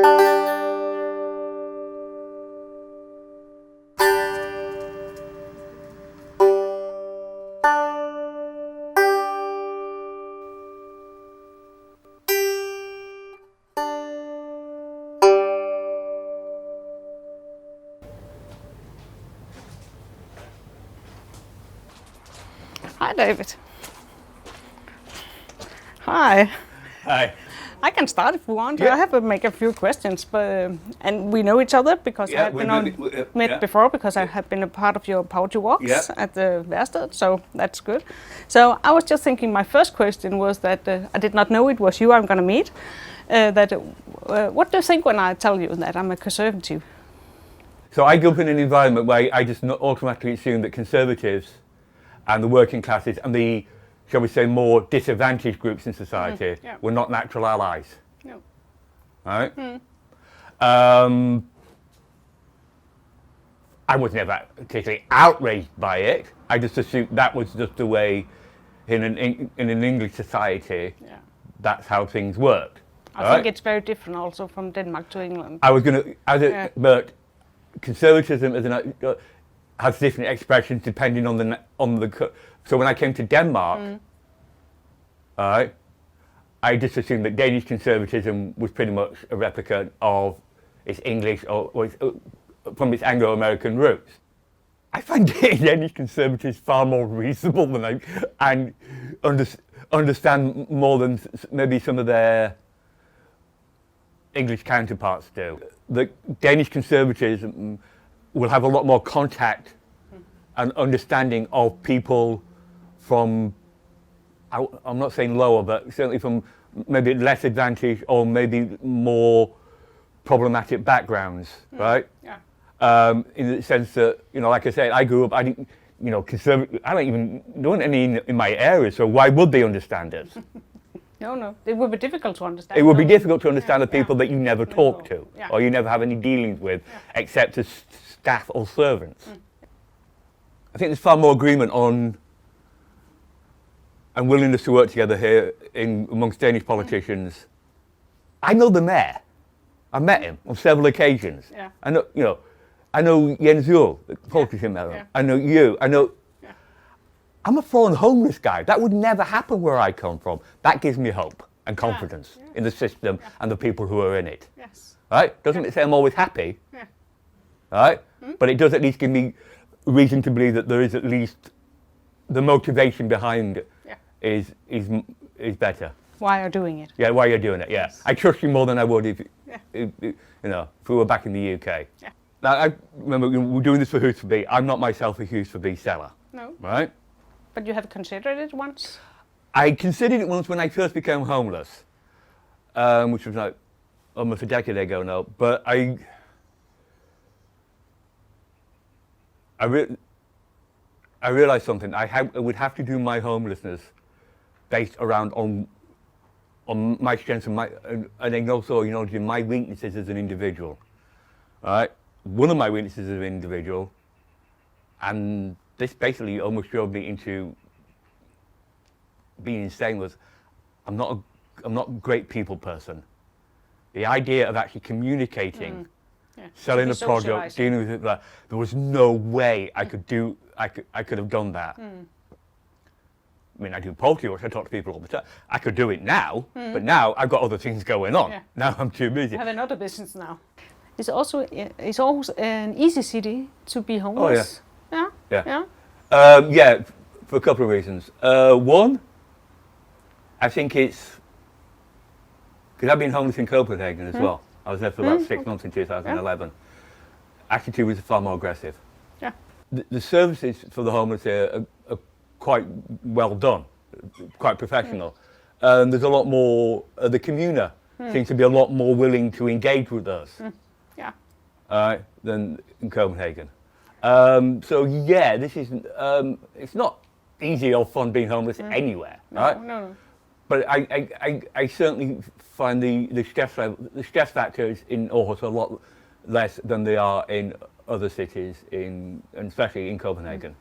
Hi, David. Hi. Hi. I can start if you want. Yeah. I have to make a few questions, but and we know each other because I have met before because I have been a part of your poetry walks at the Værsted, so that's good. So I was just thinking, my first question was that I did not know it was you I'm going to meet. What do you think when I tell you that I'm a conservative? So I grew up in an environment where I just automatically assumed that conservatives and the working classes and the, shall we say, more disadvantaged groups in society were not natural allies. No. Right? I was never particularly outraged by it. I just assumed that was just the way in an English society, that's how things worked. I think it's very different also from Denmark to England. I was going to, but conservatism has different expressions depending on the. So when I came to Denmark, I just assumed that Danish conservatism was pretty much a replica of its English or from its Anglo-American roots. I find Danish conservatives far more reasonable than and understand more than maybe some of their English counterparts do. The Danish conservatives will have a lot more contact and understanding of people from, I'm not saying lower, but certainly from maybe less advantaged or maybe more problematic backgrounds, right? Yeah. In the sense that, like I said, I grew up, I didn't, conservative, I don't even know any in my area, so why would they understand it? No, it would be difficult to understand. It would be difficult to understand the people that you never talk to or you never have any dealings with except as staff or servants. I think there's far more agreement on and willingness to work together here amongst Danish politicians. I know the mayor. I met him on several occasions. Yeah. I know Jens Juhl, the politician mayor. Yeah. I know you. I'm a foreign homeless guy. That would never happen where I come from. That gives me hope and confidence in the system and the people who are in it. Yes. Right? Doesn't say I'm always happy. Yeah. Right? But it does at least give me reason to believe that there is at least the motivation behind it is better. Why you're doing it? Yeah, why you're doing it. Yeah, yes. I trust you more than I would if we were back in the UK. Yeah. Now I remember we're doing this for Hus Forbi. I'm not myself a Hus Forbi seller. No. Right. But you have considered it once? I considered it once when I first became homeless, which was like almost a decade ago now. But I realized something. I would have to do my homelessness based around on my strengths and also my weaknesses as an individual. Right? One of my weaknesses as an individual, and this basically almost drove me into being insane, was I'm not a great people person. The idea of actually communicating, selling a product, dealing with it, there was no way I could have done that. I mean, I do poetry, which I talk to people all the time. I could do it now, but now I've got other things going on. Yeah. Now I'm too busy. You have another business now. Is Aarhus an easy city to be homeless? Oh, yeah, for a couple of reasons. One, I think it's because I've been homeless in Copenhagen as well. I was there for about 6 months in 2011. Attitude was far more aggressive. Yeah. The services for the homeless here are quite well done, quite professional. There's a lot more. The communer seems to be a lot more willing to engage with us. Than in Copenhagen. So yeah, this isn't. It's not easy or fun being homeless anywhere, right? No. But I certainly find the stress factors in Aarhus a lot less than they are in other cities, and especially in Copenhagen.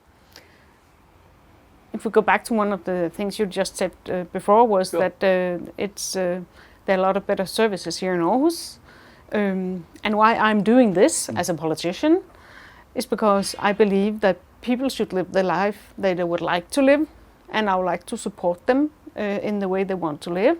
If we go back to one of the things you just said before, was that there are a lot of better services here in Aarhus. And why I'm doing this as a politician is because I believe that people should live the life they would like to live, and I would like to support them in the way they want to live.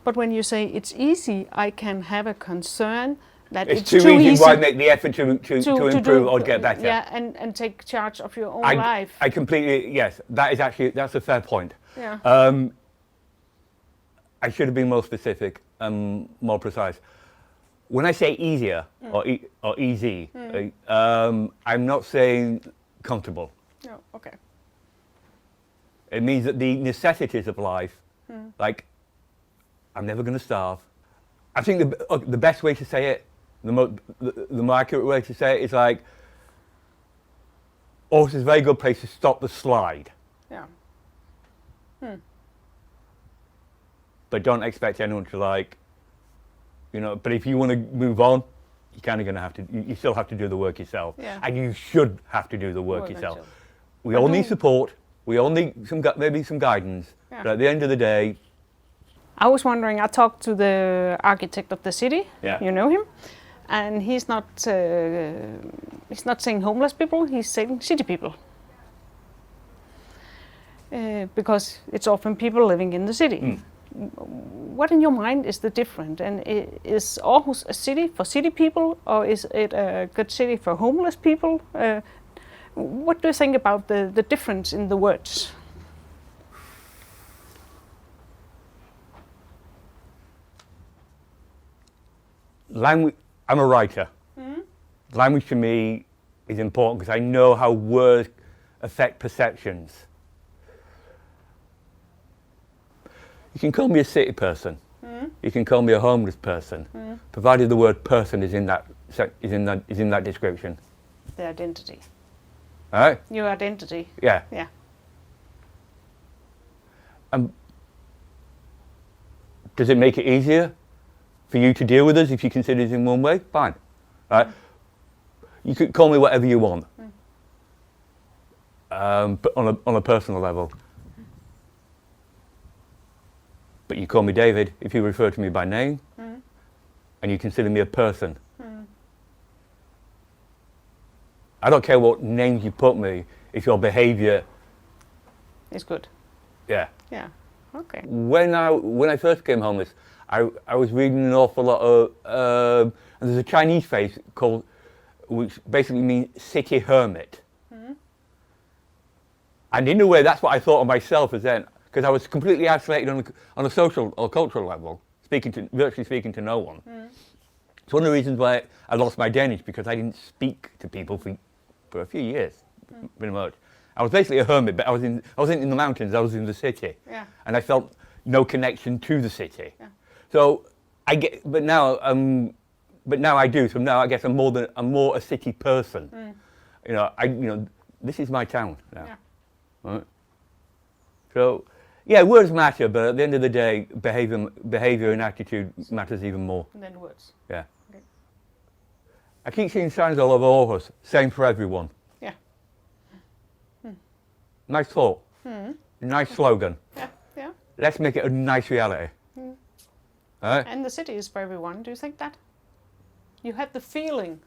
But when you say it's easy, I can have a concern that it's too easy. Why make the effort to improve or get better? Yeah, and take charge of your own life. I completely, yes, that's a fair point. Yeah. I should have been more specific and more precise. When I say easier or easy, I'm not saying comfortable. No, okay. It means that the necessities of life, like I'm never going to starve. I think the best way to say it, the more accurate way to say it is like, Århus is a very good place to stop the slide. Yeah. But don't expect anyone to like, but if you want to move on, you're kind of going to have to, you still have to do the work yourself. Yeah. And you should have to do the work yourself. We all need support, we all need maybe some guidance, but at the end of the day, I was wondering, I talked to the architect of the city, you know him, and he's not saying homeless people, he's saying city people. Because it's often people living in the city. What in your mind is the difference? And is Århus a city for city people, or is it a good city for homeless people? What do you think about the difference in the words? Language, I'm a writer. Language to me is important because I know how words affect perceptions. You can call me a city person. You can call me a homeless person, provided the word "person" is in that description. The identity. All right. Your identity. Yeah. Yeah. Does it make it easier for you to deal with us if you consider it in one way? Fine. Right. You could call me whatever you want. But on a personal level. But you call me David if you refer to me by name, and you consider me a person. I don't care what names you put me if your behaviour is good. Yeah. Yeah. Okay. When I first became homeless, I was reading an awful lot of and there's a Chinese phrase called, which basically means city hermit. And in a way, that's what I thought of myself as then, because I was completely isolated on a social or cultural level, virtually speaking to no one. It's one of the reasons why I lost my Danish, because I didn't speak to people for a few years, pretty much. I was basically a hermit, but I wasn't in the mountains, I was in the city. Yeah. And I felt no connection to the city. Yeah. So but now I do. So now I guess I'm more a city person. This is my town now. Yeah. Right? So, yeah, words matter, but at the end of the day, behaviour and attitude matters even more. And then words. Yeah. Okay. I keep seeing signs all over Århus, same for everyone. Yeah. Nice thought. Nice slogan. Yeah, yeah. Let's make it a nice reality. Right? And the city is for everyone, do you think that? You have the feeling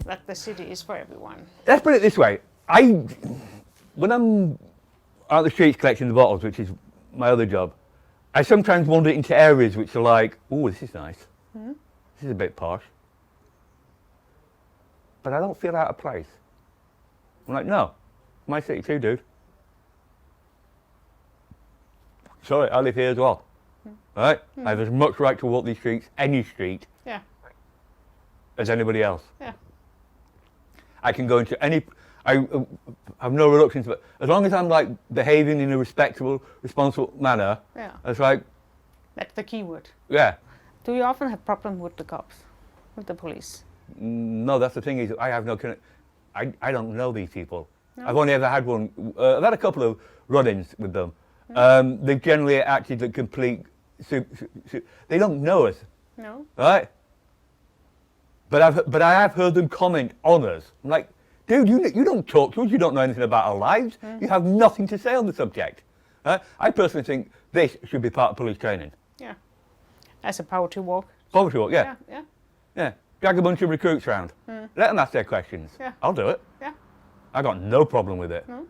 that the city is for everyone. Let's put it this way. When I'm out the streets collecting the bottles, which is my other job, I sometimes wander into areas which are like, oh, this is nice. This is a bit posh. But I don't feel out of place. I'm like, no, my city too, dude. Sorry, I live here as well. Right? I have as much right to walk these streets, any street, as anybody else. Yeah. I can go into any. I have no reluctance, but as long as I'm like behaving in a respectable, responsible manner, it's like. That's the key word. Yeah. Do you often have problem with the cops, with the police? No, that's the thing is I have no. I don't know these people. No? I've only ever had one. I've had a couple of run-ins with them. They've generally acted like complete. They don't know us. No. Right. But I have heard them comment on us. I'm like, dude, you don't talk to us. You don't know anything about our lives. You have nothing to say on the subject. I personally think this should be part of police training. Yeah. As a power to walk. Power to walk, yeah. Yeah. Yeah. Drag a bunch of recruits around. Let them ask their questions. Yeah. I'll do it. Yeah. I got no problem with it. No.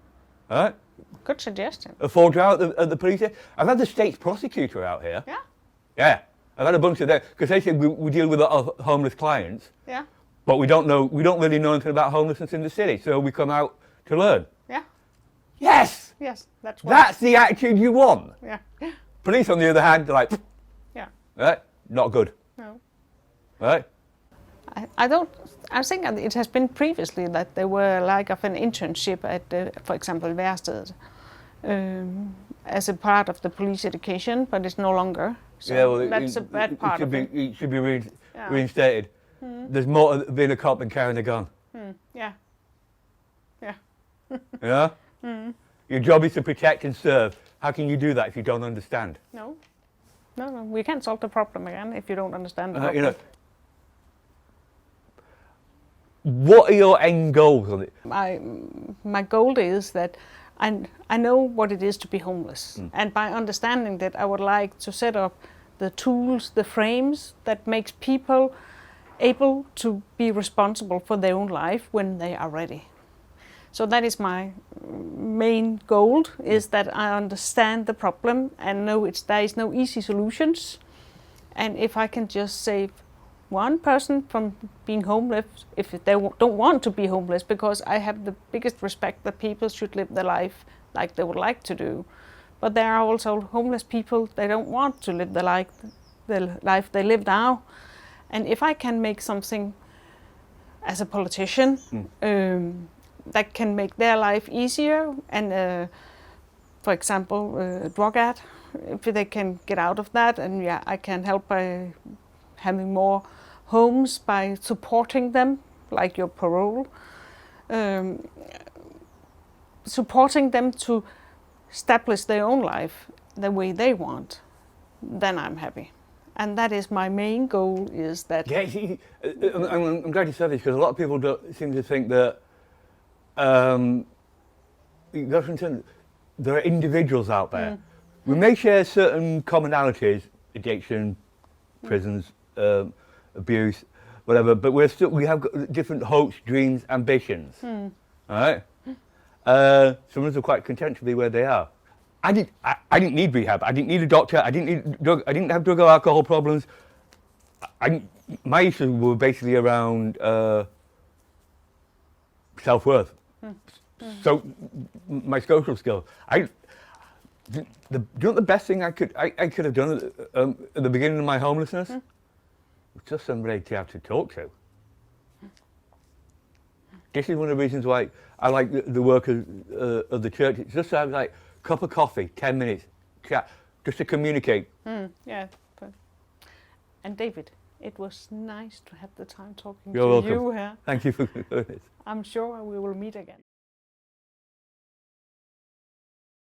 All right? Good suggestion. A forger out at the police here. I've had the state's prosecutor out here. Yeah. Yeah. I've had a bunch of them because they said we deal with a lot of homeless clients. Yeah. But we don't really know anything about homelessness in the city, so we come out to learn. Yeah. Yes! Yes, that's the attitude you want. Yeah. Police, on the other hand, they're like, yeah. Right? Not good. No. Right? I think it has been previously that there were like of an internship at, for example, Værstedet, as a part of the police education, but it's no longer. So yeah, well, that's a bad part of it. It should be reinstated. There's more to being a cop than carrying a gun. Yeah. Yeah. Yeah? Your job is to protect and serve. How can you do that if you don't understand? No. We can't solve the problem again if you don't understand the problem. You know, what are your end goals on it? My goal is that I know what it is to be homeless. And by understanding that, I would like to set up the tools, the frames that makes people able to be responsible for their own life when they are ready. So that is my main goal, is that I understand the problem and know there is no easy solutions. And if I can just save one person from being homeless, if they don't want to be homeless, because I have the biggest respect that people should live their life like they would like to do. But there are also homeless people, they don't want to live the life they live now. And if I can make something as a politician that can make their life easier, and for example, drug ad, if they can get out of that, and yeah, I can help by having more homes by supporting them, like your parole, supporting them to establish their own life the way they want, then I'm happy. And that is my main goal, is that... Yeah, see, I'm glad you said this, because a lot of people don't seem to think that there are individuals out there. We may share certain commonalities, addiction, prisons, abuse, whatever, but we have got different hopes, dreams, ambitions. All right? Some of us are quite content to be where they are. I didn't need rehab. I didn't need a doctor. I didn't have drug or alcohol problems. My issues were basically around self-worth. So my social skills. The best thing I could have done at the beginning of my homelessness was just somebody to have to talk to. This is one of the reasons why I like the work of the church. It's just to have like a cup of coffee, 10 minutes, chat, just to communicate. Yeah. And David, it was nice to have the time talking You're to welcome. you here. Thank you for doing this. I'm sure we will meet again.